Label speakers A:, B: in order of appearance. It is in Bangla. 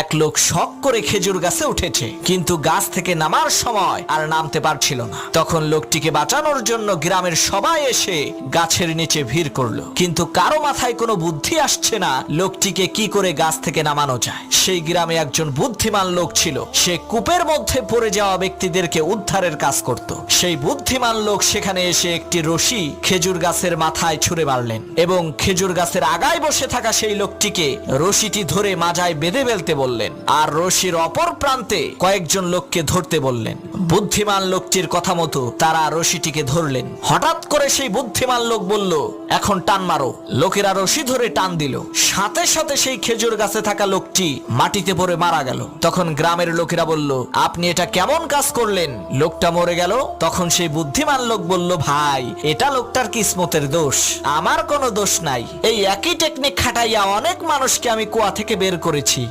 A: এক লোক শখ করে খেজুর গাছে উঠেছে, কিন্তু গাছ থেকে নামার সময় আর নামতে পারছিল না। তখন লোকটিকে বাঁচানোর জন্য গ্রামের সবাই এসে গাছের নিচে ভিড় করলো, কিন্তু কারো মাথায় কোনো বুদ্ধি আসছে না লোকটিকে কি করে গাছ থেকে নামানো যায়। সেই গ্রামে একজন বুদ্ধিমান লোক ছিল, সে কূপের মধ্যে পড়ে যাওয়া ব্যক্তিদেরকে উদ্ধারের কাজ করত। সেই বুদ্ধিমান লোক সেখানে এসে একটি রশি খেজুর গাছের মাথায় ছুঁড়ে মারলেন এবং খেজুর গাছের আগায় বসে থাকা সেই লোকটিকে রশিটি ধরে মাজায় বেঁধে ফেলতে বললেন, আর রশির অপর প্রান্তে কয়েকজন লোককে ধরতে বললেন। বুদ্ধিমান লোকটির কথা মতো তারা রশিটিকে ধরলেন। হঠাৎ করে সেই বুদ্ধিমান লোক বলল, এখন টান মারো। লোকেরা রশি ধরে টান দিল, সাথে সাথে সেই খেজুর গাছে থাকা লোকটি মাটিতে পড়ে মারা গেল। তখন গ্রামের লোকেরা বলল, আপনি এটা কেমন কাজ করলেন, লোকটা মরে গেল। তখন সেই বুদ্ধিমান লোক বলল, ভাই এটা লোকটার কিসমতের দোষ, আমার কোনো দোষ নাই। এই একই টেকনিক খাটাইয়া অনেক মানুষকে আমি কুয়া থেকে বের করেছি।